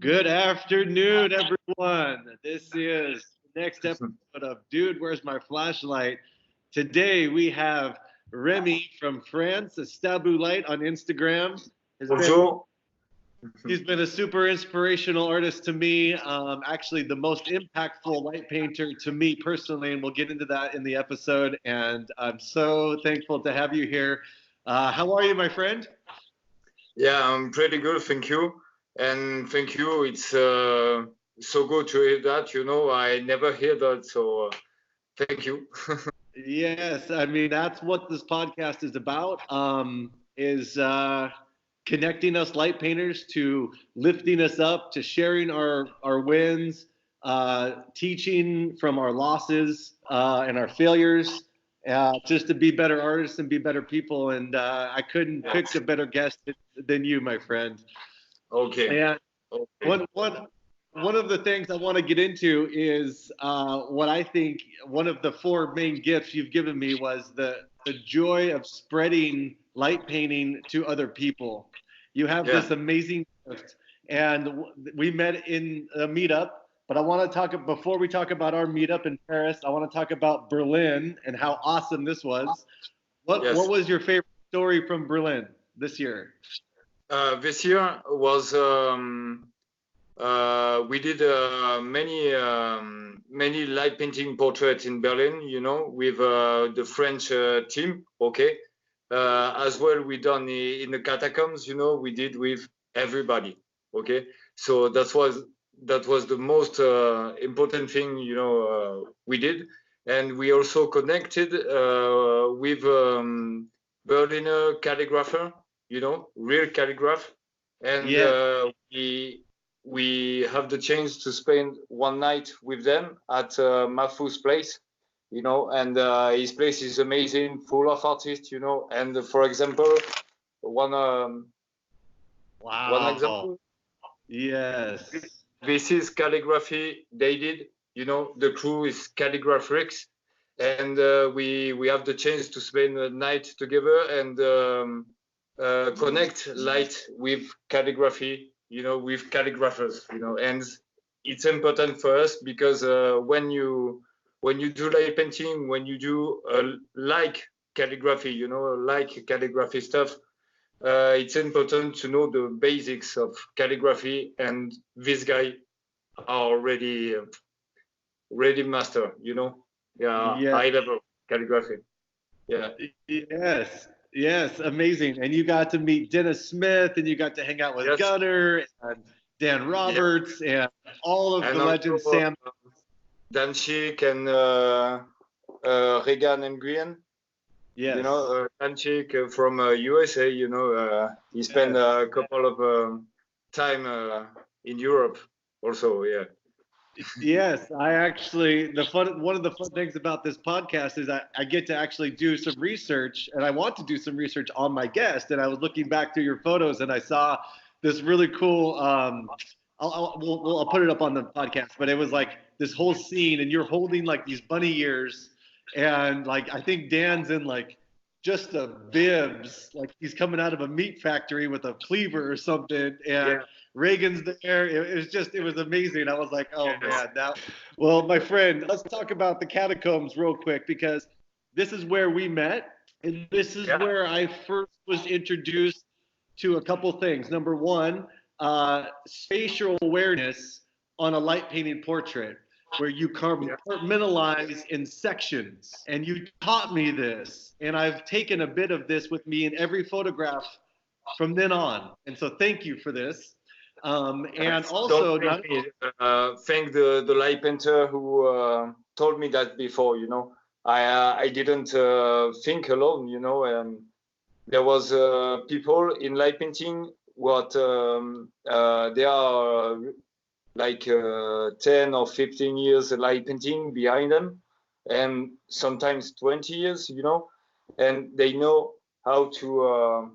Good afternoon, everyone. This is the next episode of Dude, Where's My Flashlight? Today we have Remy from France, a Stabeu Light on Instagram. Bonjour. He's been a super inspirational artist to me, actually the most impactful light painter to me personally, and we'll get into that in the episode. And I'm so thankful to have you here. How are you, my friend? Yeah, I'm pretty good, thank you. And thank you. It's so good to hear that. I never hear that, so thank you. Yes, I mean that's what this podcast is about. Is connecting us light painters to lifting us up, to sharing our wins, teaching from our losses and our failures, just to be better artists and be better people. And I couldn't pick a better guest than you, my friend. Okay. And Okay. one of the things I want to get into is what I think one of the four main gifts you've given me was the joy of spreading light painting to other people. You have this amazing gift, and we met in a meetup. But I want to talk before we talk about our meetup in Paris. I want to talk about Berlin and how awesome this was. What was your favorite story from Berlin this year? This year was we did many light painting portraits in Berlin. With the French team. Okay. As well, we done in the catacombs. We did with everybody. Okay. So that was the most important thing. We did, and we also connected with Berliner calligrapher. Real calligraph, and we have the chance to spend one night with them at Mafu's place, and his place is amazing, full of artists, and for example, one example. Yes. This is calligraphy they did, the crew is calligraphics, and we have the chance to spend a night together and connect light with calligraphy, with calligraphers, and it's important for us because when you do light painting, when you do like calligraphy, like calligraphy stuff, it's important to know the basics of calligraphy, and this guy are already master, high level calligraphy. Yes, amazing. And you got to meet Dennis Smith, and you got to hang out with Gunnar and Dan Roberts and all of the legends, Sam Danchik and Regan and Nguyen. Yes. Danchik from USA, he spent a couple of time in Europe also, Yes, I actually one of the fun things about this podcast is I get to actually do some research, and I want to do some research on my guest. And I was looking back through your photos, and I saw this really cool. I'll put it up on the podcast, but it was like this whole scene, and you're holding like these bunny ears, and like I think Dan's in like just a bibs, like he's coming out of a meat factory with a cleaver or something, and Reagan's there. It was amazing. I was like, oh man, now. Well, my friend, let's talk about the catacombs real quick, because this is where we met, and this is where I first was introduced to a couple things. Number one, spatial awareness on a light painting portrait, where you compartmentalize in sections. And you taught me this, and I've taken a bit of this with me in every photograph from then on. And so thank you for this. And also, thank the light painter who told me that before. I didn't think alone. And there was people in light painting what they are like 10 or 15 years light painting behind them, and sometimes 20 years, and they know how to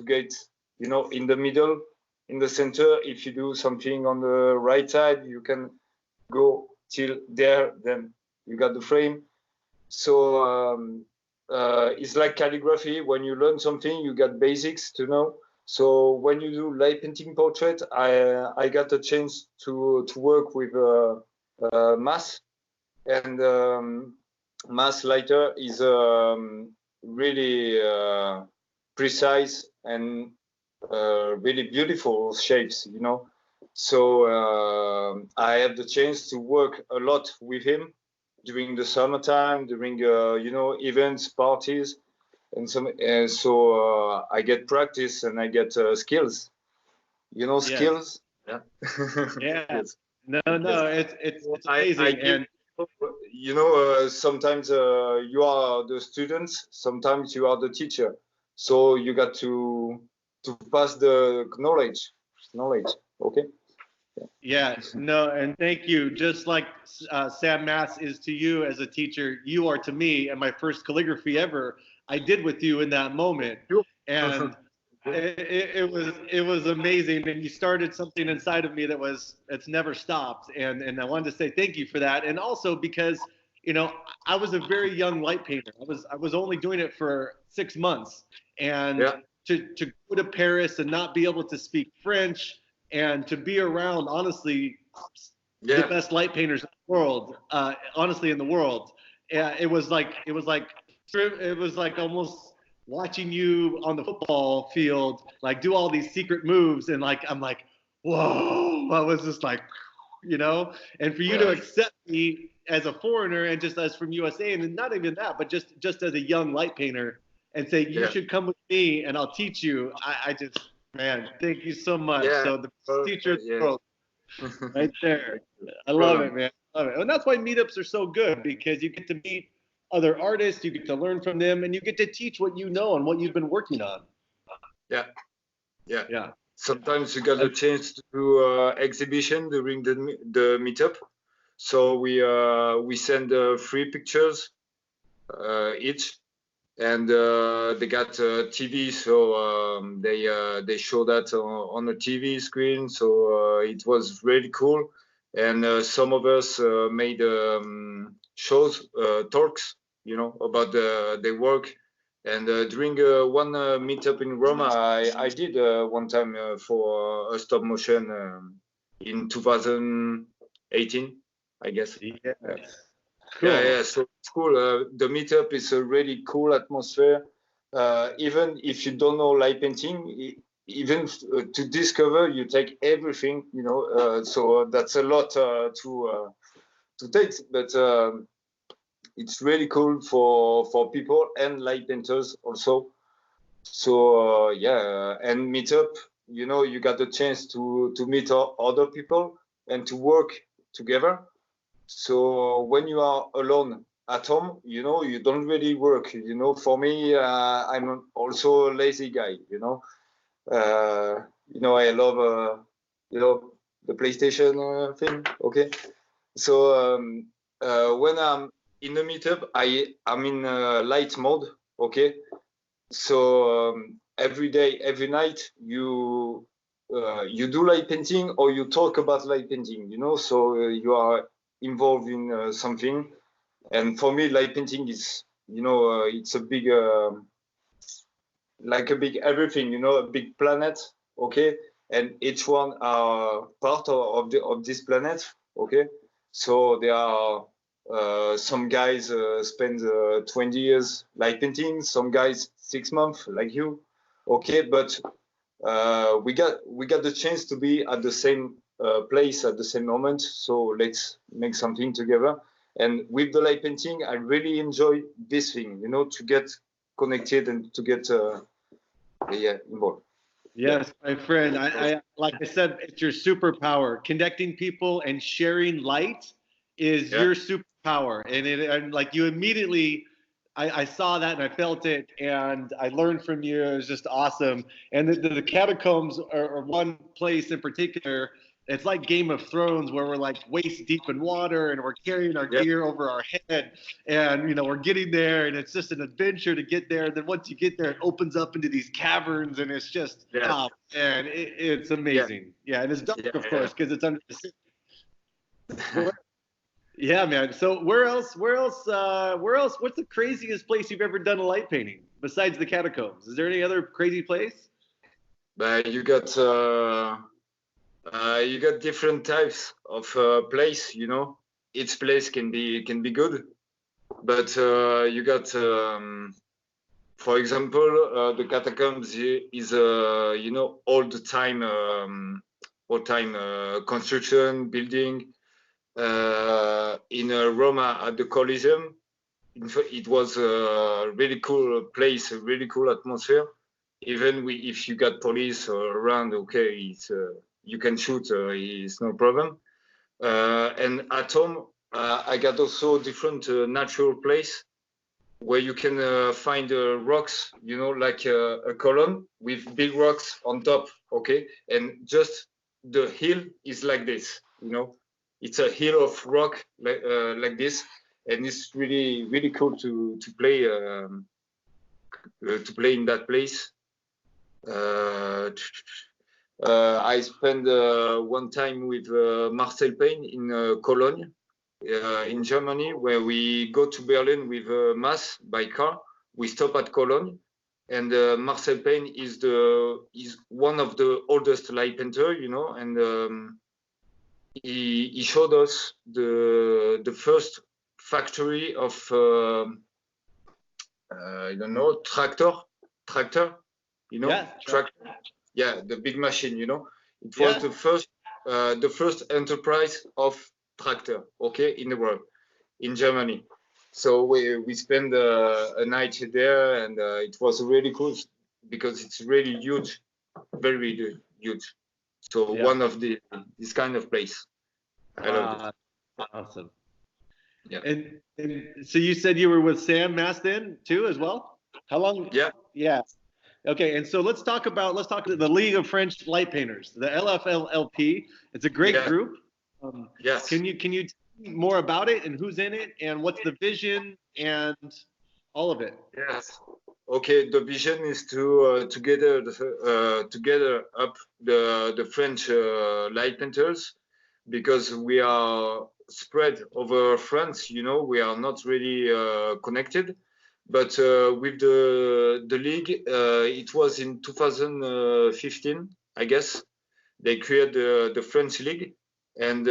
get, in the middle, in the center. If you do something on the right side, you can go till there, then you got the frame. So it's like calligraphy. When you learn something, you got basics to know. So when you do light painting portrait, I got a chance to work with mass, and mass lighter is really precise and really beautiful shapes, you know. So I had the chance to work a lot with him during the summertime, during you know, events, parties, and so I get practice and I get skills, you know, Yes. skills. Yeah. Yeah. Yes. No, Yes. it's I amazing. give, And you know, sometimes you are the students, sometimes you are the teacher. So you got to pass the knowledge. Okay. yeah, no, and thank you. Just like Sam Mass is to you as a teacher, you are to me. And my first calligraphy ever, I did with you in that moment, and it was amazing. And you started something inside of me that was it's never stopped. And I wanted to say thank you for that. And also because you know I was a very young light painter. I was only doing it for 6 months, and Yeah. to go to Paris and not be able to speak French and to be around honestly the Yeah. best light painters in the world, honestly in the world. It was like almost watching you on the football field, like do all these secret moves, and like I'm like, whoa! I was just like, you know, and for you to Yeah. accept me as a foreigner and just as from USA, and not even that, but just as a young light painter, and say you Yeah. should come with me and I'll teach you. I just, man, thank you so much. Yeah. So the best teacher in the Yeah. world, right there. I love Problem. it, man. I love it, and that's why meetups are so good because you get to meet other artists, you get to learn from them, and you get to teach what you know and what you've been working on. Yeah. Yeah. Yeah. Sometimes you got a chance to do exhibition during the meetup. So we send 3 pictures each, and they got TV, so they show that on a TV screen. So it was really cool, and some of us made shows, talks, you know, about their work. And during one meetup in Roma, I did one time for a stop motion in 2018, I guess. Yes. Yeah, Cool. yeah. So it's cool. The meetup is a really cool atmosphere. Even if you don't know light painting, even to discover, you take everything. You know, so that's a lot to take. But it's really cool for people and light painters also. So yeah, and meetup. You know, you got the chance to meet other people and to work together. So when you are alone at home, you know, you don't really work. You know, for me, I'm also a lazy guy. You know, I love, you know, the PlayStation thing. Okay, so when I'm in the meetup, I'm in light mode. Okay, so every day, every night, you do light painting or you talk about light painting. You know, so you are involved in something. And for me, light painting is, you know, it's a big, like a big everything, you know, a big planet, okay, and each one are part of this planet, okay. So there are some guys spend 20 years light painting, some guys 6 months, like you, okay, but we got the chance to be at the same place at the same moment. So let's make something together. And with the light painting, I really enjoy this thing, you know, to get connected and to get yeah, involved. Yes, my friend. Like I said, it's your superpower. Connecting people and sharing light is Yeah, your superpower. And like you immediately, I saw that and I felt it and I learned from you. It was just awesome. And the catacombs are one place in particular. It's like Game of Thrones where we're like waist deep in water and we're carrying our yeah, gear over our head, and you know we're getting there and it's just an adventure to get there. And then once you get there, it opens up into these caverns and it's just yeah, man, it's yeah, amazing. Yeah, and it's dark yeah, of yeah. course because it's under the city. Yeah, man. So where else? Where else? Where else? What's the craziest place you've ever done a light painting besides the catacombs? Is there any other crazy place? But you got different types of place. You know, each place can be good, but you got, for example, the catacombs is you know, all time construction building. In Roma at the Colosseum, it was a really cool place, a really cool atmosphere. Even if you got police around, okay, it's you can shoot, it's no problem. And at home, I got also different natural place where you can find rocks, you know, like a column with big rocks on top, okay, and just the hill is like this, you know, it's a hill of rock like this, and it's really cool to play in that place. I spent one time with Marcel Payne in Cologne, in Germany, where we go to Berlin with Mass by car. We stop at Cologne, and Marcel Payne is one of the oldest light painter, you know, and he showed us the first factory of I don't know, tractor, you know, Yeah, tractor. Yeah, the big machine, you know. It was the first enterprise of tractor, okay, in the world, in Germany. So we spent a night there, and it was really cool because it's really huge, very huge. So one of this kind of place. I love it. Awesome. Yeah. And so you said you were with Sam Mastin too, as well? How long? Yeah. Yeah. Okay, and so let's talk about the League of French Light Painters, the LFLP. It's a great group. Yes. Can you tell me more about it and who's in it and what's the vision and all of it? Yes. Okay. The vision is to together up the French light painters, because we are spread over France. You know, we are not really connected. But with the league, it was in 2015, I guess. They created the French league, and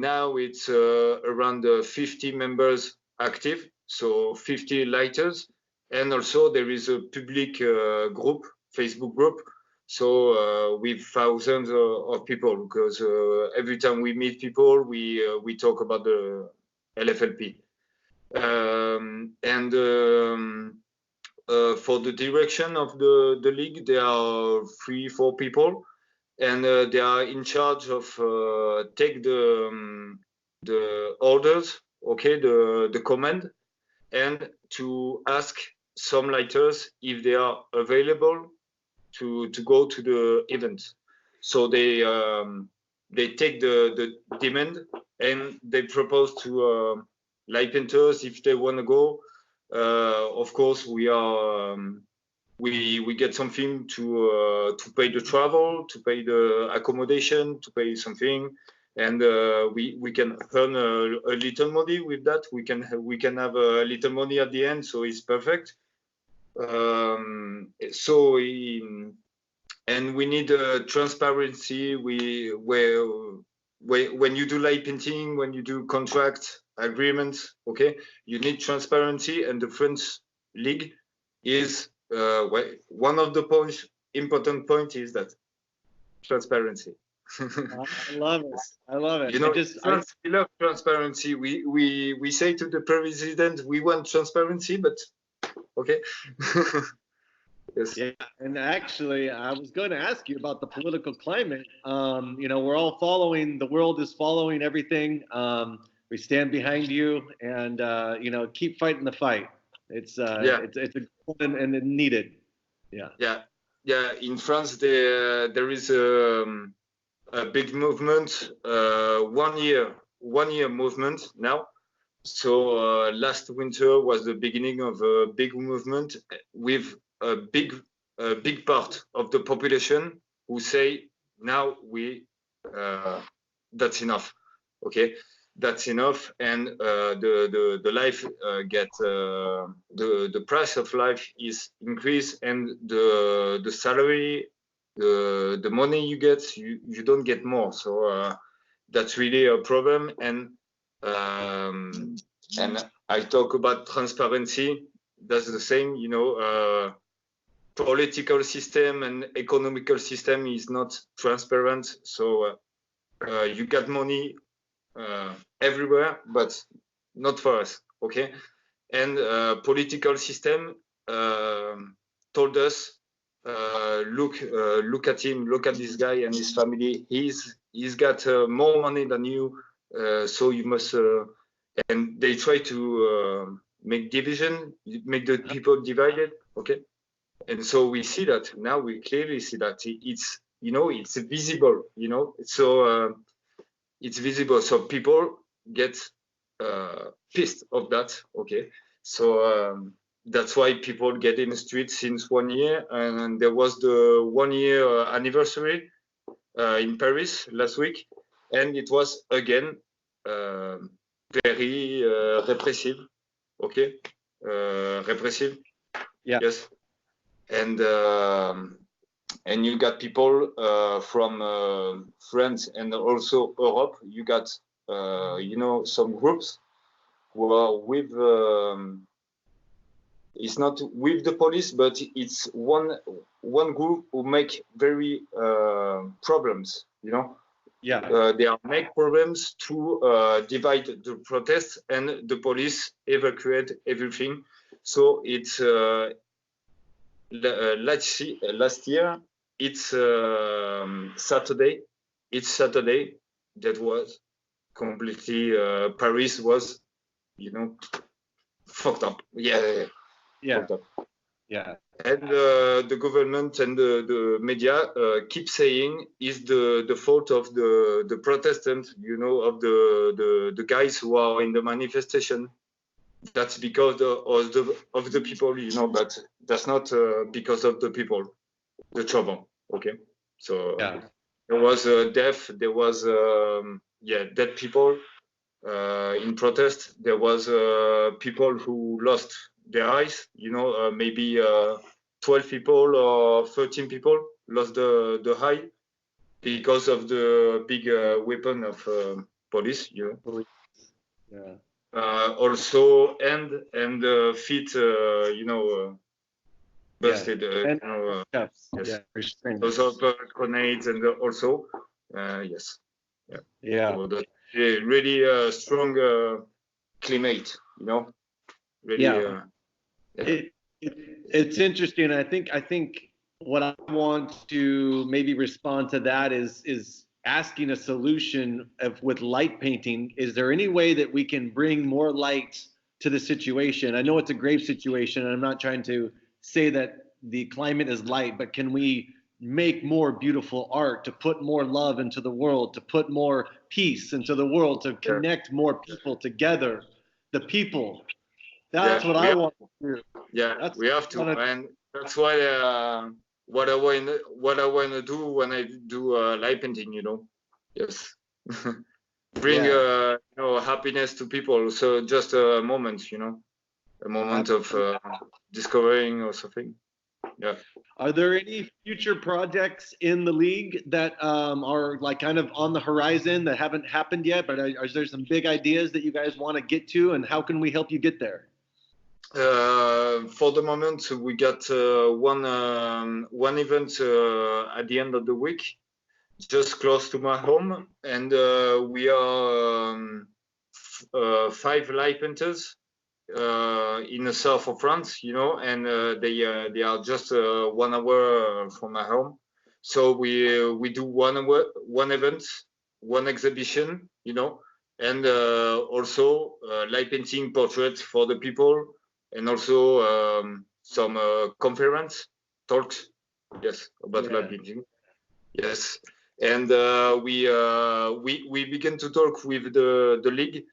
now it's around 50 members active, so 50 lighters, and also there is a public group, Facebook group, so with thousands of people, because every time we meet people, we talk about the LFLP. For the direction of the league, there are 3-4 people, and they are in charge of take the orders, okay, the command, and to ask some lighters if they are available to go to the event. So they take the demand, and they propose to light painters if they want to go. Of course, we are we get something to pay the travel, to pay the accommodation, to pay something, and we can earn a little money with that. We can have a little money at the end, so it's perfect. And we need transparency. When you do light painting, when you do contract agreements, okay, you need transparency, and the French league is one of the important points is that transparency. I love it. I love it. You know, we love transparency. We say to the president, we want transparency, but okay. Yes. Yeah, and actually, I was going to ask you about the political climate. You know, we're all following. The world is following everything. We stand behind you, and you know, keep fighting the fight. It's a good one and needed. Yeah. Yeah, yeah. In France, there is a big movement. 1 year movement now. So last winter was the beginning of a big movement with a big part of the population who say now that's enough. Okay, that's enough, and the life the price of life is increased, and the salary the money you get, you don't get more. So that's really a problem. And I talk about transparency. That's the same, you know. Political system and economical system is not transparent. So you get money everywhere, but not for us. Okay. And political system told us, look at him, look at this guy and his family. He's got more money than you, so you must. And they try to make division, make the people divided. Okay, and so we see that now. We clearly see that it's, you know, it's visible. You know, so it's visible. So people get pissed of that. Okay, so that's why people get in the street since 1 year, and there was the 1 year anniversary in Paris last week, and it was again very repressive. Okay, repressive. Yeah. Yes, and you got people from France and also Europe. You got you know, some groups who are with. It's not with the police, but it's one group who make very problems. You know. Yeah. They are make problems to divide the protests, and the police evacuate everything. So it's last year. It's Saturday. It's Saturday. That was completely Paris was, you know, fucked up. Yeah. Yeah. Fucked up. Yeah. And the government and the media keep saying is the fault of the Protestants, you know, of the guys who are in the manifestation. That's because of the people, you know, but that's not because of the people, the trouble. Okay, so Yeah. there was death, there was dead people in protest. There was people who lost their eyes, you know, maybe 12 people or 13 people lost the eye because of the big weapon of police, you know. Yeah. Also hand and feet, you know, busted. And You know, cuffs. yes. Yeah. Restrained. Those are grenades, and also, yes, yeah. Yeah. So that's really strong climate, you know. Really, Yeah. It's interesting. I think what I want to maybe respond to that is asking a solution with light painting. Is there any way that we can bring more light to the situation? I know it's a grave situation, and I'm not trying to say that the climate is light, but can we make more beautiful art, to put more love into the world, to put more peace into the world, to connect more people together, the people? That's what I want to do. Yeah, we have to, and that's why what I want to do when I do light painting, you know. Yes, bring you know, happiness to people. So just a moment, you know, a moment of discovering or something. Yeah. Are there any future projects in the league that are like kind of on the horizon that haven't happened yet, but are there some big ideas that you guys want to get to, and how can we help you get there? For the moment, we got one event at the end of the week, just close to my home, and we are 5 light painters in the south of France, you know, and they are just 1 hour from my home. So we do one event, one exhibition, you know, and also light painting portraits for the people, and also some conference talks, yes, about light painting. Yes, and we began to talk with the league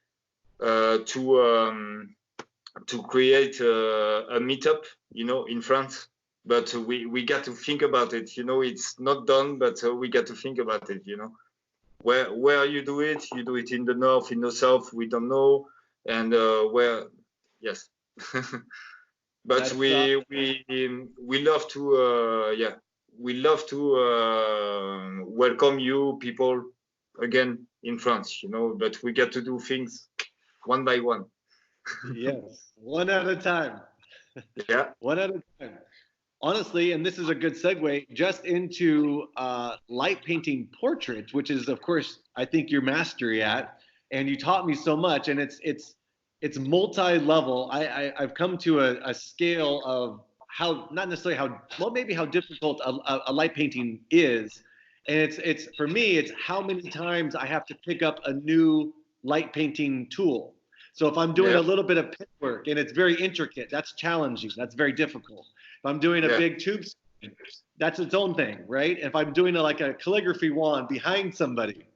to create a meetup, you know, in France. But we got to think about it, you know. It's not done, but we got to think about it, you know. Where you do it in the north, in the south, we don't know, and where, yes. But we love to we love to welcome you people again in France, you know, but we get to do things one by one. Yes, one at a time. Yeah. One at a time. Honestly, and this is a good segue just into light painting portraits, which is, of course, I think your mastery at, and you taught me so much, and it's multi-level. I've come to a scale of how, not necessarily how, well, maybe how difficult a light painting is, and it's for me, it's how many times I have to pick up a new light painting tool. So if I'm doing Yeah. a little bit of pit work and it's very intricate, that's challenging, that's very difficult. If I'm doing a Yeah. big tube screen, that's its own thing, right? If I'm doing like a calligraphy wand behind somebody,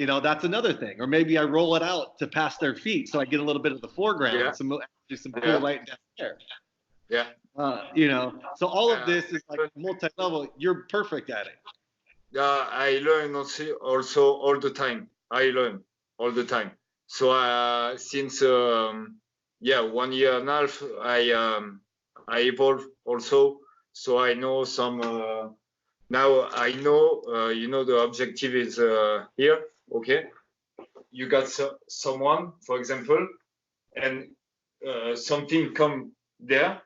you know, that's another thing. Or maybe I roll it out to past their feet, so I get a little bit of the foreground, Yeah. some cool Yeah. light down there. Yeah. You know, so all of this is like multi-level. You're perfect at it. Yeah, I learn also all the time. I learn all the time. So since 1 year and a half, I evolve also. So I know some. Now I know, you know, the objective is here. Okay, you got someone, for example, and something come there,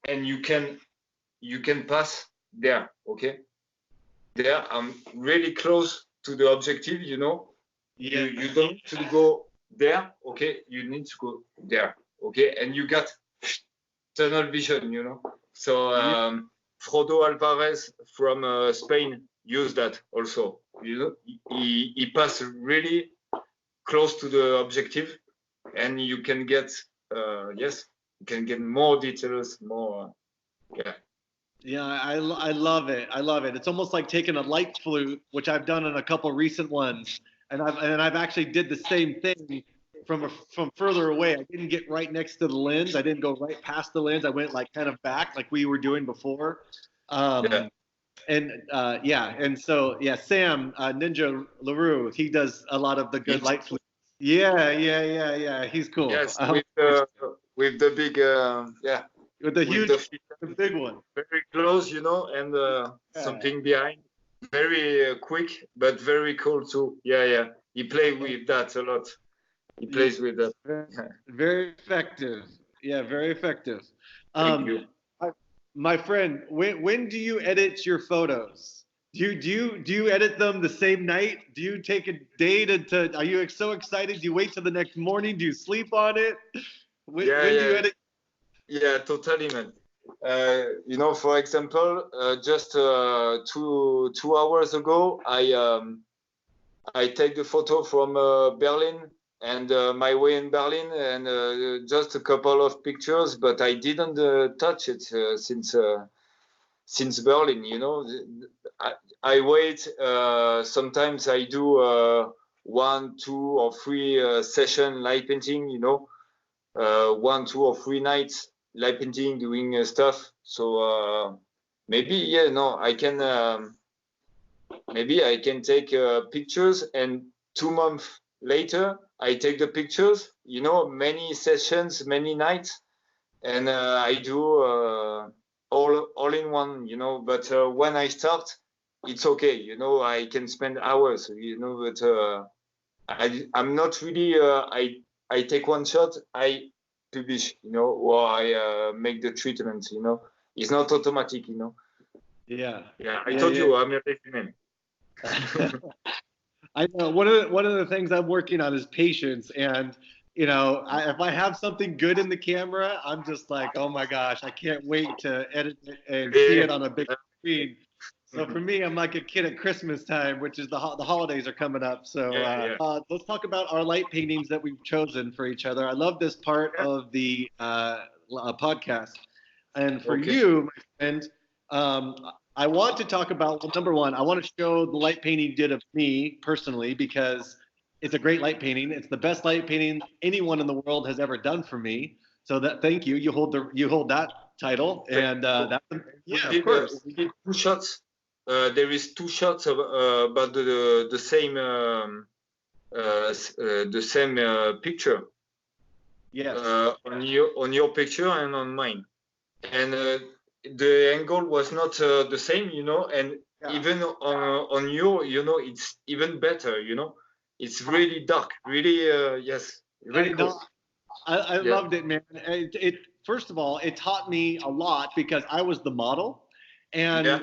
and you can pass there. Okay, there I'm really close to the objective, you know. Yeah. You don't need to go there, okay, you need to go there, okay, and you got tunnel vision, you know. So Frodo Alvarez from Spain used that also, you know. He passed really close to the objective, and you can get yes, you can get more details, more yeah. Yeah, I love it. I love it. It's almost like taking a light flute, which I've done in a couple recent ones, and I've actually did the same thing from further away. I didn't get right next to the lens. I didn't go right past the lens. I went like kind of back, like we were doing before. Yeah. And yeah, and so yeah, Sam Ninja LaRue, he does a lot of the good light flutes. Yeah. He's cool. Yes, with the big yeah. With the huge, the big one. very close, you know, and something behind. Very quick, but very cool too. Yeah. He plays with that a lot. He plays with that. Very effective. Yeah, very effective. Thank you. My friend, when do you edit your photos? Do you edit them the same night? Do you take a day to are you so excited? Do you wait till the next morning? Do you sleep on it? When do you edit? Yeah, totally, man. You know, for example, just 2 hours ago, I take the photo from Berlin and my way in Berlin, and just a couple of pictures, but I didn't touch it since Berlin. You know, I wait. Sometimes I do 1, 2, or 3 session light painting. You know, 1, 2, or 3 nights light painting, doing stuff. So maybe I can maybe I can take pictures, and 2 months later I take the pictures. You know, many sessions, many nights, and I do all in one. You know, but when I start, it's okay. You know, I can spend hours. You know, but I'm not really. I take one shot. I publish, you know, or I make the treatment, you know. It's not automatic, you know. Yeah. I told you I'm a lazy man. I know one of the things I'm working on is patience, and you know, if I have something good in the camera, I'm just like, oh my gosh, I can't wait to edit it and see it on a big screen. So for me, I'm like a kid at Christmas time, which is the holidays are coming up. So let's talk about our light paintings that we've chosen for each other. I love this part of the podcast. And for you, my friend, I want to talk about, well, number one, I want to show the light painting you did of me personally, because it's a great light painting. It's the best light painting anyone in the world has ever done for me. So that, thank you. You hold that title, and of course. We did 2 shots. There is 2 shots about the same picture. Yes. On your picture and on mine. And the angle was not the same, you know, and Yeah. even on you, you know, it's even better, you know. It's really dark, really, yes, really cool. I Yeah. loved it, man. First of all, it taught me a lot because I was the model, and Yeah.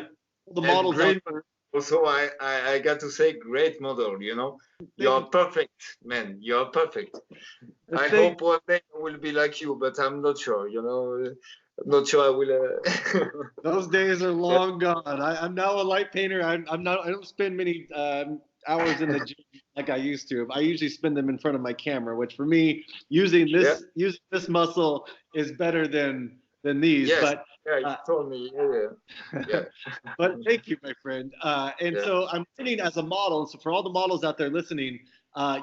the And models great, out there. also, I got to say, great model, you know. You're perfect, man. You're perfect. I hope one day I will be like you, but I'm not sure, you know. I'm not sure I will. Those days are long gone. I'm now a light painter. I'm not. I don't spend many hours in the gym like I used to. I usually spend them in front of my camera, which for me, using this muscle is better than these. Yes. But Yeah, you told me. Yeah. but thank you, my friend. So I'm learning as a model. So for all the models out there listening,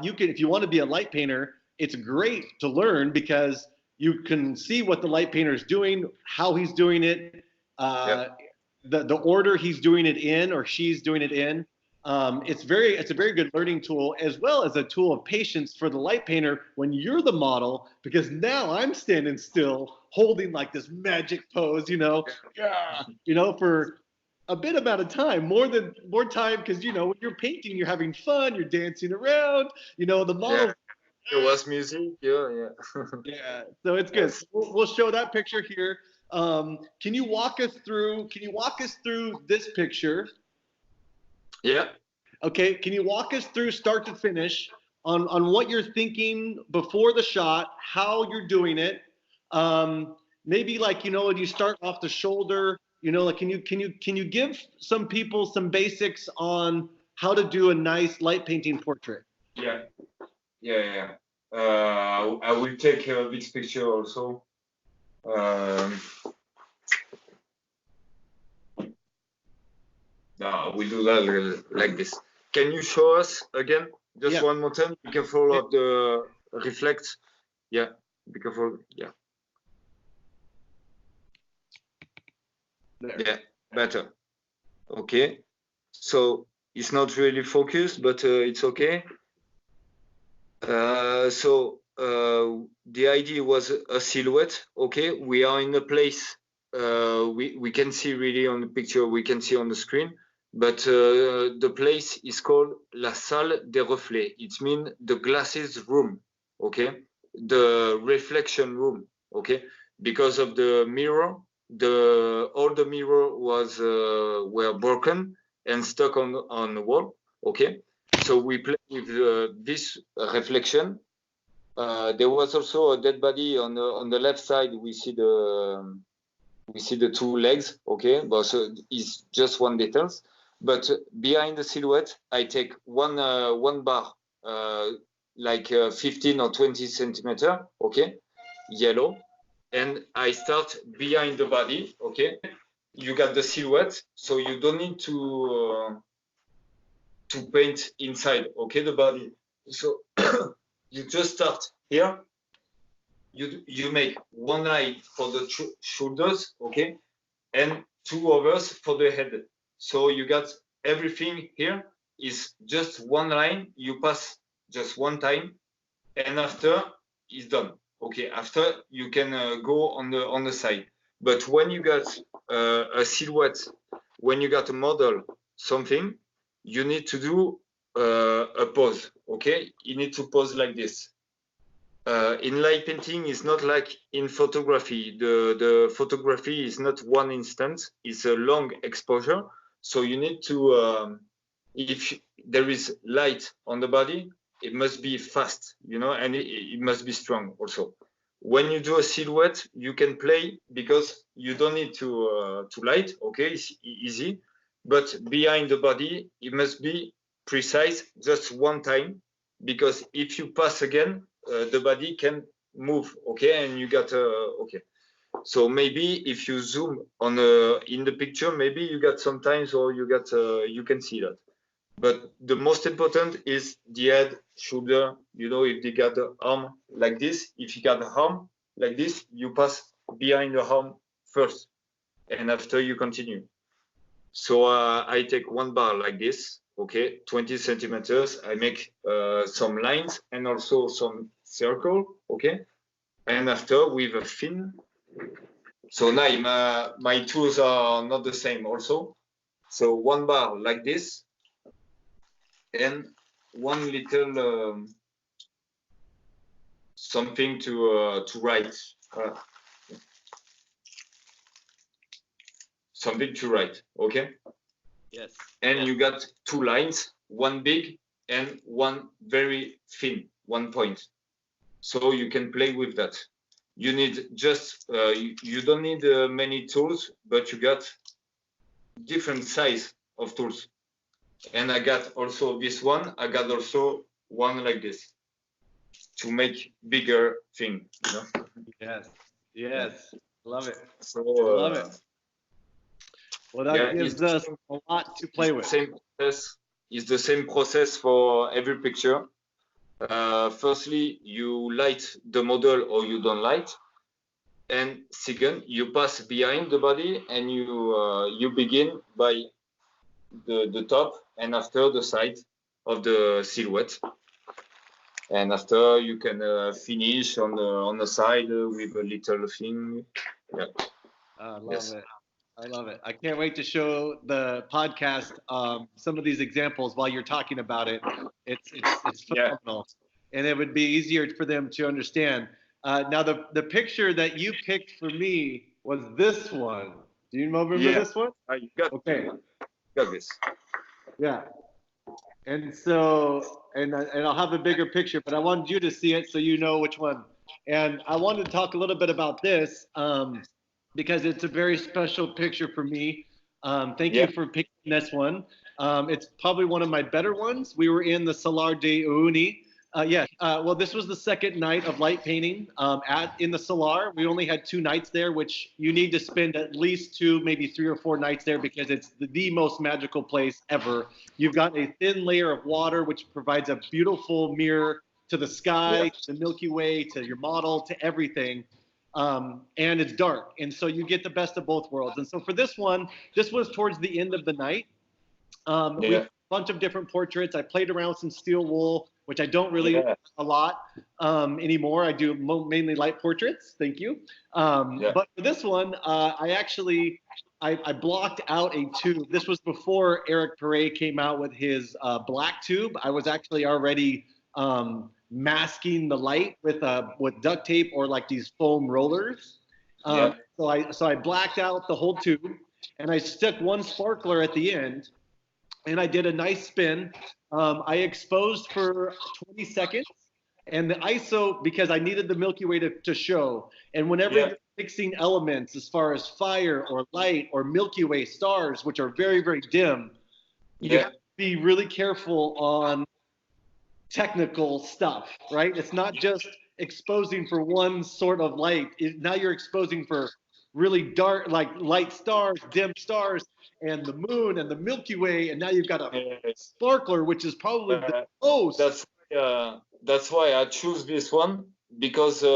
you can, if you want to be a light painter, it's great to learn because you can see what the light painter is doing, how he's doing it, the order he's doing it in or she's doing it in. It's a very good learning tool as well as a tool of patience for the light painter when you're the model, because now I'm standing still holding like this magic pose, for a bit amount of time, more time, because when you're painting, you're having fun, you're dancing around, the model. It was music. Yeah. Yeah, so it's good. Yes. We'll show that picture here. Can you walk us through this picture? Yeah. Okay, can you walk us through start to finish on what you're thinking before the shot, how you're doing it? Maybe like when you start off the shoulder, like can you give some people some basics on how to do a nice light painting portrait? Yeah. I will take this picture also. No, we do that like this. Can you show us again, just one more time? Be careful of the reflect. Yeah, be careful. Yeah. There. Yeah, better. Okay. So it's not really focused, but it's okay. The idea was a silhouette. Okay, we are in a place. We can see really on the picture. We can see on the screen. But the place is called la salle des reflets. It means the glasses room, okay? The reflection room, okay? Because of the mirror, all the mirror were broken and stuck on the wall, okay? So we play with this reflection. There was also a dead body on the left side. We see the two legs, okay? But so it's just one details. But behind the silhouette, I take one bar, like 15 or 20 centimeter, okay, yellow, and I start behind the body, okay. You got the silhouette, so you don't need to paint inside, okay, the body. So you just start here. You make one line for the shoulders, okay, and two others for the head. So you got everything here is just one line. You pass just one time, and after it's done. Okay, after you can go on the side. But when you got a silhouette, when you got a model, something, you need to do a pose. Okay, you need to pose like this. In light painting, it's not like in photography. The photography is not one instant, it's a long exposure. So you need to, if there is light on the body, it must be fast, and it must be strong also. When you do a silhouette, you can play because you don't need to light, okay, it's easy. But behind the body, it must be precise just one time, because if you pass again, the body can move, okay, and you got okay. So maybe if you zoom on in the picture, maybe you got sometimes, or you got you can see that. But the most important is the head, shoulder. If they got the arm like this, if you got the arm like this, you pass behind the arm first, and after you continue. So I take one bar like this, okay, 20 centimeters. I make some lines and also some circle, okay. And after with a fin, So now my tools are not the same also. So one bar like this, and one little something to write. Something to write, okay? Yes. And you got two lines, one big and one very thin, 1 point. So you can play with that. You need just, you don't need many tools, but you got different size of tools. And I got also this one, I got also one like this to make bigger thing, you know? Yes. Yes. Love it. So, Love it. Well, that gives us a lot to play with. It's the same process for every picture. Firstly, you light the model or you don't light. And second, you pass behind the body and you begin by the top and after the side of the silhouette. And after you can finish on the side with a little thing. Yeah. I love it. I love it. I can't wait to show the podcast some of these examples while you're talking about it. It's phenomenal, and it would be easier for them to understand. Now, the picture that you picked for me was this one. Do you remember this one? You got, okay. Got this. Yeah. And so, and I'll have a bigger picture, but I wanted you to see it so you know which one. And I wanted to talk a little bit about this. Because it's a very special picture for me. Thank you for picking this one. It's probably one of my better ones. We were in the Salar de Uyuni. Well, this was the second night of light painting in the Salar. We only had 2 nights there, which you need to spend at least 2, maybe 3 or 4 nights there because it's the most magical place ever. You've got a thin layer of water, which provides a beautiful mirror to the sky, to the Milky Way, to your model, to everything. And it's dark. And so you get the best of both worlds. And so for this one, this was towards the end of the night. We had a bunch of different portraits. I played around with some steel wool, which I don't really a lot anymore. I do mainly light portraits. Thank you. But for this one, I blocked out a tube. This was before Eric Perret came out with his black tube. I was actually already masking the light with duct tape or like these foam rollers. So I blacked out the whole tube and I stuck one sparkler at the end and I did a nice spin. I exposed for 20 seconds and the ISO, because I needed the Milky Way to show. And whenever you're mixing elements as far as fire or light or Milky Way stars, which are very, very dim, you have to be really careful on technical stuff, right? It's not just exposing for one sort of light. Now you're exposing for really dark, like light stars, dim stars, and the moon and the Milky Way, and now you've got a sparkler, which is probably the most. That's why I choose this one, because you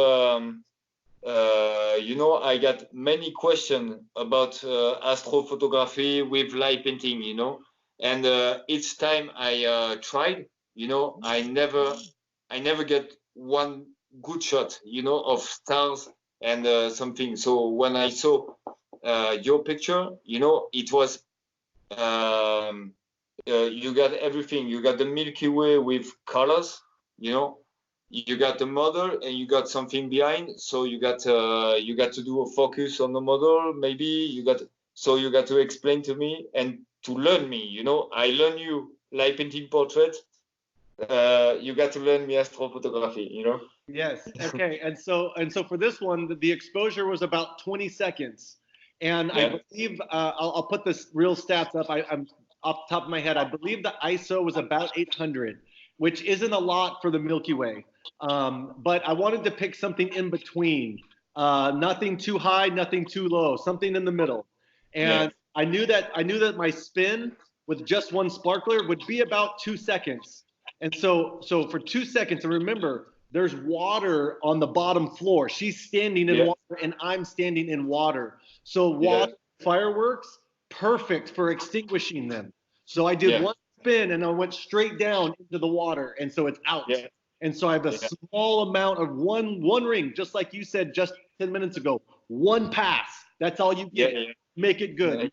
know, I got many questions about astrophotography with light painting, you know, and each time I tried, you know, I never get one good shot, you know, of stars and something. So when I saw your picture, you know, it was you got everything. You got the Milky Way with colors, you know. You got the model and you got something behind. So you got to do a focus on the model. Maybe you got to explain to me and to learn me. You know, I learn you light painting portrait. You got to learn me astrophotography, you know? Yes. Okay. And so for this one, the exposure was about 20 seconds. And I believe, I'll put this real stats up. I'm off the top of my head. I believe the ISO was about 800, which isn't a lot for the Milky Way. But I wanted to pick something in between. Nothing too high, nothing too low, something in the middle. And I knew that my spin with just one sparkler would be about 2 seconds. And so for 2 seconds, and remember, there's water on the bottom floor. She's standing in water and I'm standing in water. So water fireworks, perfect for extinguishing them. So I did one spin and I went straight down into the water. And so it's out. And so I have a small amount of one ring, just like you said just 10 minutes ago, one pass. That's all you get. Make it good.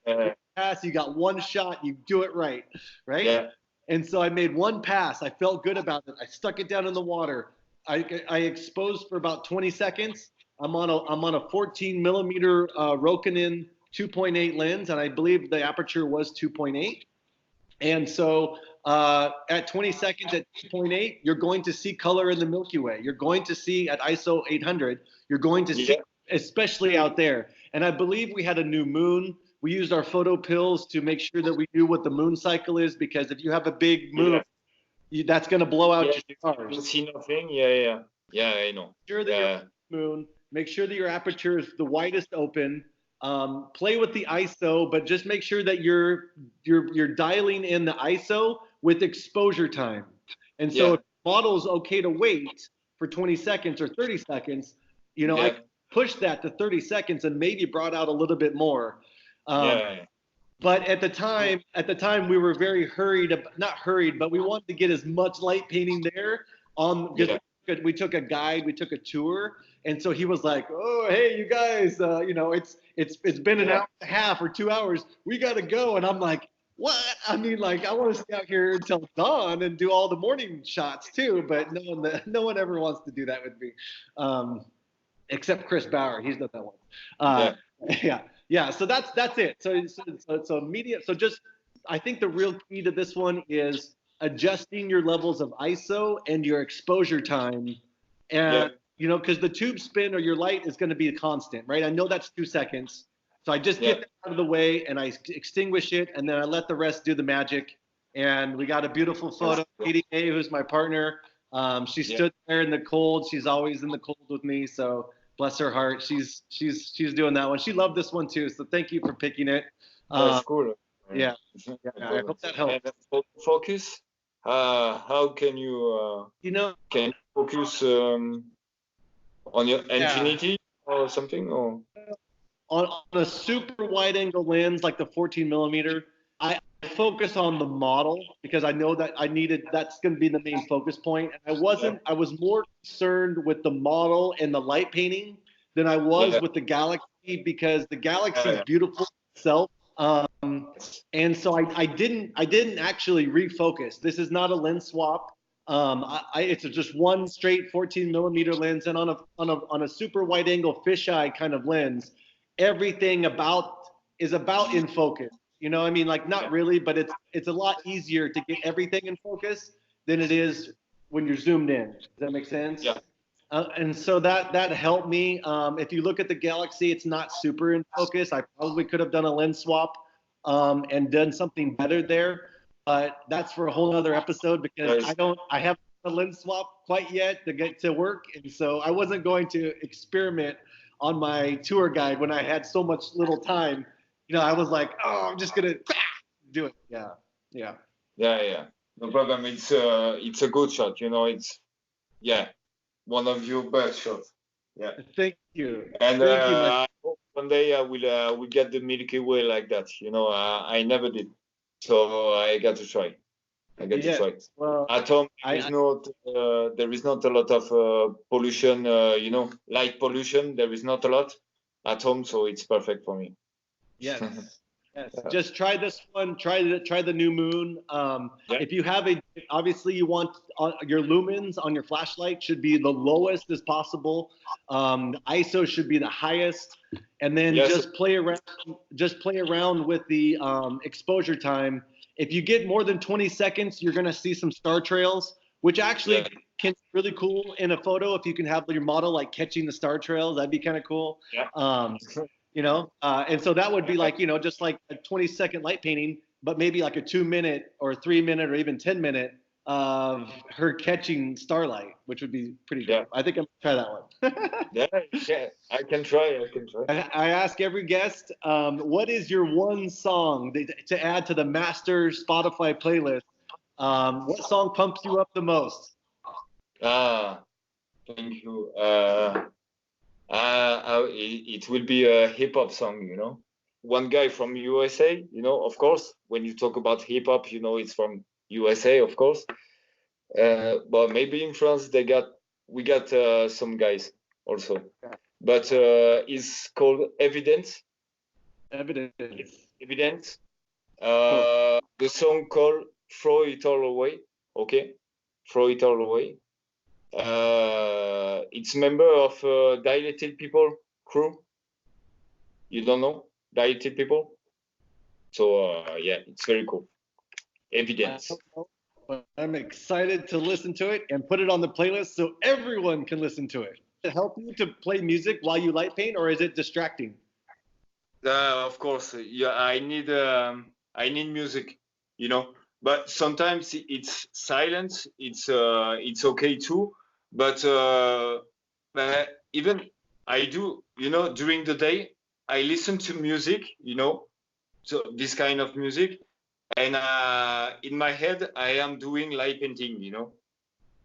Pass, you got one shot, you do it right, right? Yeah. And so I made one pass. I felt good about it. I stuck it down in the water. I exposed for about 20 seconds. I'm on a 14 millimeter Rokinon 2.8 lens, and I believe the aperture was 2.8. And so at 20 seconds at 2.8, you're going to see color in the Milky Way. You're going to see at ISO 800, you're going to see, especially out there. And I believe we had a new moon. We used our photo pills to make sure that we knew what the moon cycle is, because if you have a big moon, that's going to blow out your stars. You see nothing. Yeah, I know. Make sure that your moon, make sure that your aperture is the widest open. Play with the ISO, but just make sure that you're dialing in the ISO with exposure time. And so if the model is okay to wait for 20 seconds or 30 seconds, you know, I pushed that to 30 seconds and maybe brought out a little bit more. But at the time we were very not hurried, but we wanted to get as much light painting there because we took a guide, we took a tour. And so he was like, "Oh, hey, you guys, you know, it's been an hour and a half or 2 hours. We got to go." And I'm like, "What?" I mean, like, I want to stay out here until dawn and do all the morning shots too. But no one ever wants to do that with me, except Chris Bauer. He's done that one. Yeah. So that's it. So media. So just, I think the real key to this one is adjusting your levels of ISO and your exposure time, and you know, because the tube spin or your light is going to be constant, right? I know that's 2 seconds, so I just get that out of the way and I extinguish it, and then I let the rest do the magic. And we got a beautiful photo. Katie A, who's my partner, she stood there in the cold. She's always in the cold with me, so. Bless her heart. She's doing that one. She loved this one too. So thank you for picking it. That's cool. Yeah. I hope that helps. And focus. How can you? Can you focus on your infinity or something? Or on a super wide angle lens like the 14 millimeter, I focus on the model because I know that that's going to be the main focus point. And I was more concerned with the model and the light painting than I was with the galaxy, because the galaxy is beautiful itself. And so I didn't actually refocus. This is not a lens swap. It's just one straight 14 millimeter lens, and on a super wide angle fisheye kind of lens, everything is about in focus. You know, I mean, like, not really, but it's a lot easier to get everything in focus than it is when you're zoomed in. Does that make sense? Yeah. And so that helped me. If you look at the Galaxy, it's not super in focus. I probably could have done a lens swap and done something better there, but that's for a whole other episode, because I haven't done a lens swap quite yet to get to work, and so I wasn't going to experiment on my tour guide when I had so much little time. You know, I was like, "Oh, I'm just gonna do it." Yeah. No problem. It's a good shot. You know, it's one of your best shots. Yeah. Thank you. And I hope one day I will get the Milky Way like that. You know, I never did, so I got to try. To try. Well, at home, there is not a lot of pollution. You know, light pollution. There is not a lot at home, so it's perfect for me. Yes. Just try this one. Try the new moon. If you have obviously you want your lumens on your flashlight should be the lowest as possible. ISO should be the highest, and then just play around with the exposure time. If you get more than 20 seconds, you're gonna see some star trails, which actually can be really cool in a photo. If you can have your model like catching the star trails, that'd be kind of cool. You know, and so that would be like, you know, just like a 20-second light painting, but maybe like a 2-minute or 3-minute or even 10-minute of her catching starlight, which would be pretty dope. I think I'm gonna try that one. I can try. I ask every guest, what is your one song to add to the master Spotify playlist? What song pumps you up the most? Thank you. It will be a hip hop song, you know. One guy from USA, you know, of course. When you talk about hip hop, you know, it's from USA, of course. But maybe in France we got some guys also. but it's called Evidence. Evidence. The song called Throw It All Away. Okay, Throw It All Away. It's member of Dilated People crew. You don't know Dilated People? So yeah, it's very cool. Evidence. But I'm excited to listen to it and put it on the playlist so everyone can listen to it. Does it help you to play music while you light paint, or is it distracting? Of course, yeah. I need music, you know. But sometimes it's silence. It's okay too. But even I do, you know, during the day I listen to music, you know, so this kind of music, and in my head I am doing light painting, you know.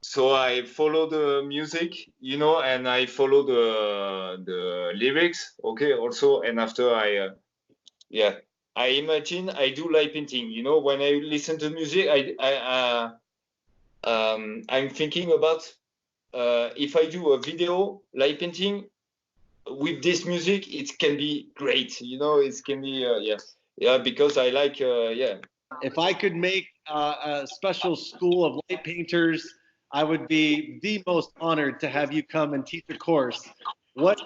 So I follow the music, you know, and I follow the lyrics, okay, also, and after yeah, I imagine I do light painting, you know. When I listen to music, I'm thinking about if I do a video light painting with this music, it can be great, you know. It can be yeah, because I like yeah. If I could make a special school of light painters, I would be the most honored to have you come and teach a course. What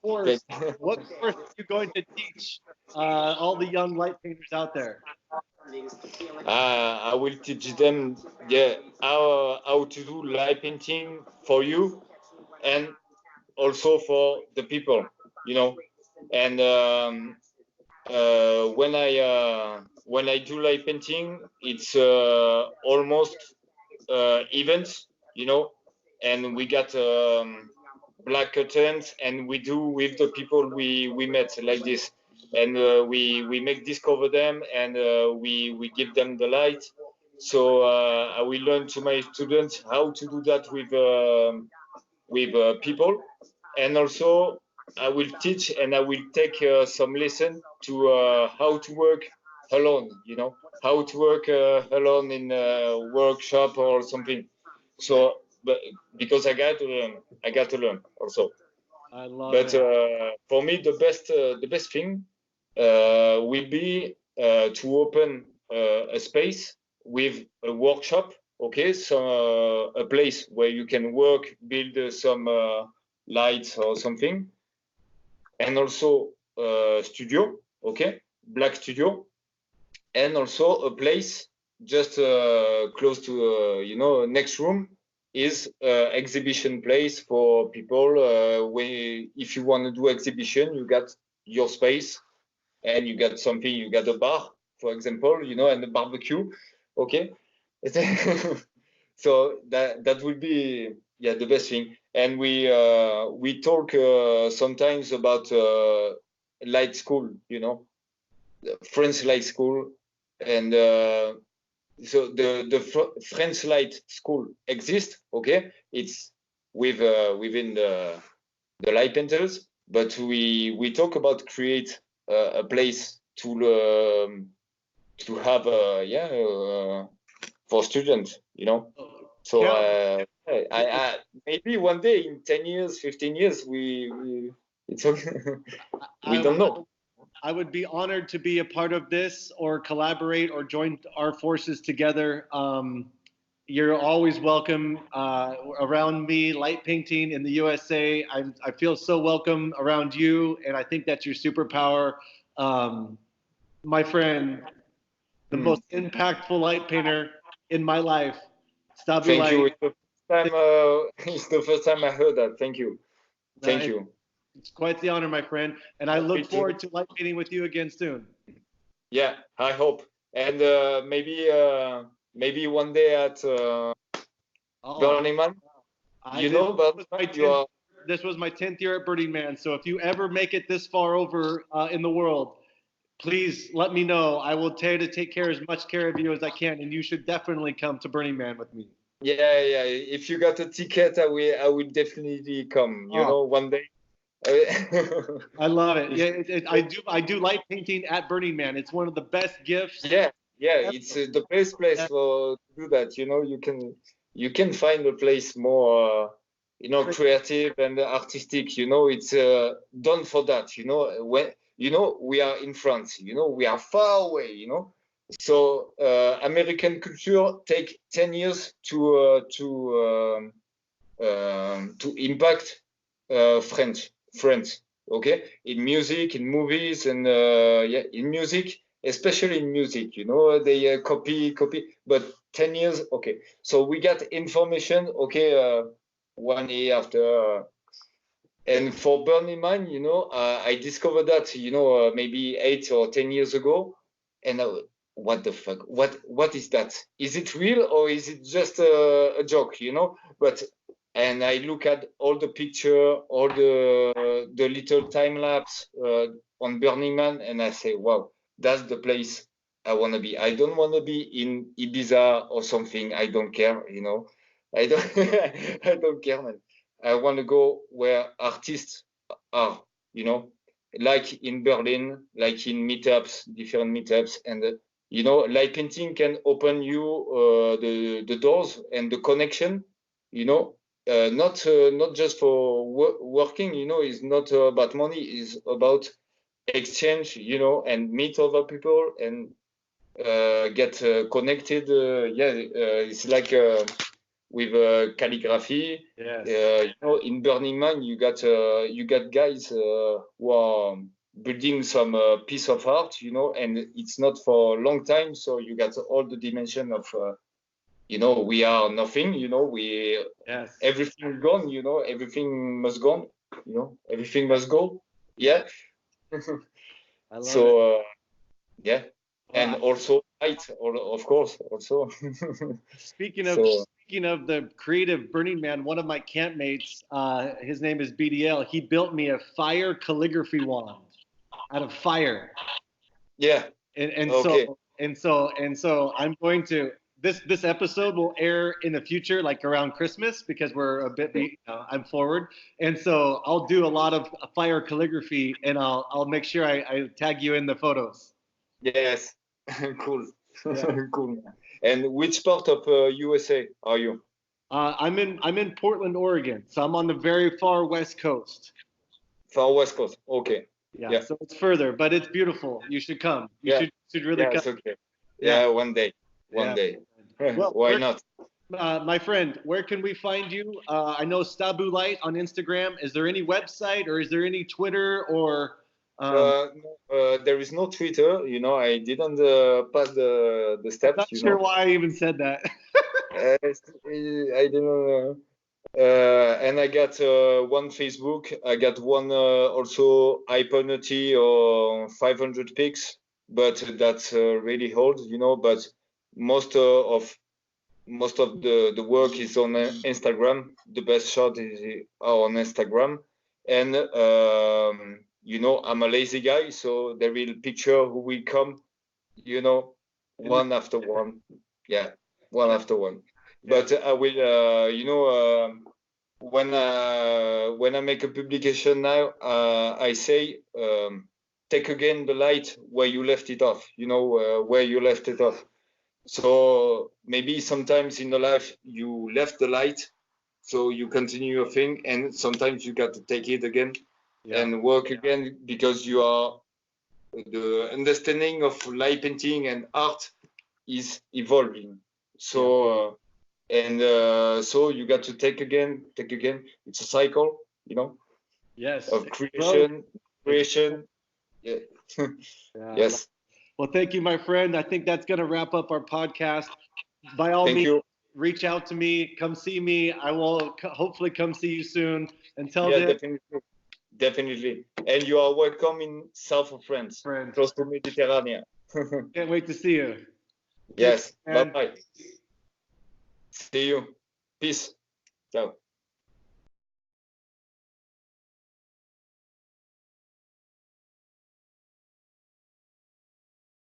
course? What course are you going to teach all the young light painters out there? I will teach them, yeah, how to do light painting for you, and also for the people, you know. And when I do light painting, it's almost events, you know, and we got black curtains, and we do with the people we met like this, and we make discover them, and we give them the light. So I will learn to my students how to do that with people, and also I will teach and I will take some lesson to how to work alone, you know, how to work alone in a workshop or something. So, but because I got to learn also. I love But it. for me, the best thing will be to open a space with a workshop. Okay, so a place where you can work, build some lights or something, and also studio. Okay, black studio, and also a place just close to you know, next room is exhibition place for people. When if you want to do exhibition, you got your space, and you got something, you got a bar, for example, you know, and a barbecue. Okay. So that would be, yeah, the best thing. And we talk sometimes about light school, you know, French light school, and so the French light school exists. Okay, it's within the light painters, but we talk about create a place to have for students, you know. So I maybe one day in 10 years, 15 years, we it's okay. We don't know. I would be honored to be a part of this or collaborate or join our forces together. You're always welcome around me, light painting in the USA. I feel so welcome around you, and I think that's your superpower. My friend, the most impactful light painter in my life, Stabeu Thank you. Light. It's the first time I heard that. Thank you. Thank you. It's quite the honor, my friend, and I look forward to light painting with you again soon. Yeah, I hope, and maybe one day at Burning Man. You know, but this was my 10th year at Burning Man. So if you ever make it this far over in the world, please let me know. I will try to take care as much care of you as I can, and you should definitely come to Burning Man with me. Yeah. If you got a ticket, I will definitely come. You know, one day. I love it. Yeah, I do light painting at Burning Man. It's one of the best gifts. Yeah, it's the best place to do that. You know, you can find a place more you know, creative and artistic. You know, it's done for that. You know, when you know we are in France. You know, we are far away. You know, so American culture take 10 years to impact French. Okay, in music, in movies, and yeah, in music, especially in music. You know, they copy, but 10 years. Okay, so we got information. Okay. 1 year after. And for Burning Man, you know, I discovered that, you know, maybe 8 or 10 years ago. And what the fuck? What is that? Is it real or is it just a joke, you know? And I look at all the picture, all the little time lapse on Burning Man, and I say, wow, that's the place I want to be. I don't want to be in Ibiza or something. I don't care, you know. I don't, I don't care, man. I want to go where artists are, you know, like in Berlin, like in meetups, different meetups, and you know, light painting can open you the doors and the connection, you know, not just for working, you know, it's not about money, it's about exchange, you know, and meet other people and get connected. Yeah, it's like. With calligraphy. Yes. You know, in Burning Man, you got guys who are building some piece of art, you know, and it's not for a long time, so you got all the dimension of, you know, we are nothing, you know, Yes. everything gone, you know, everything must gone, you know, everything must go, yeah. I love it. So yeah, and Wow. also light, of course, also. Speaking of the creative Burning Man, one of my campmates, his name is BDL. He built me a fire calligraphy wand out of fire. Yeah. And Okay. so I'm going to this episode will air in the future, like around Christmas, because we're a bit I'm forward, and so I'll do a lot of fire calligraphy, and I'll make sure I tag you in the photos. Yes. Cool. Yeah. Cool. And which part of USA are you? I'm in Portland, Oregon, so I'm on the very far west coast. Far West Coast. Okay. Yeah, Yeah. so it's further, but it's beautiful. You should come. You Yeah. should really Yeah, come. it's okay. Yeah. Yeah, one day. One Yeah. day. Well, Why not? my friend, where can we find you? I know Stabeu Light on Instagram. Is there any website or is there any Twitter or? No, there is no Twitter. You know, I didn't pass the I'm steps. not You sure know, why I even said that. I didn't. And I got one Facebook. I got one also Hypernoty or 500 pics, but that's really old, you know. But most of the work is on Instagram. The best shot is on Instagram, and you know, I'm a lazy guy, so there will picture who will come, you know, one after one. Yeah, one after one. Yeah. But I will, you know, when I make a publication now, I say take again the light where you left it off. You know, where you left it off. So maybe sometimes in the life you left the light, so you continue your thing, and sometimes you got to take it again and work again because you are the understanding of light painting and art is evolving. So so you got to take again. It's a cycle, you know, Yes. of creation. Yeah. Yes. Well, thank you, my friend. I think that's going to wrap up our podcast. By all Thank means, you. reach out to me. Come see me. I will hopefully come see you soon. Until Yeah, then, definitely. And you are welcome in south of France, close to Mediterranean. Can't wait to see you. Yes. Bye-bye. See you. Peace. Ciao.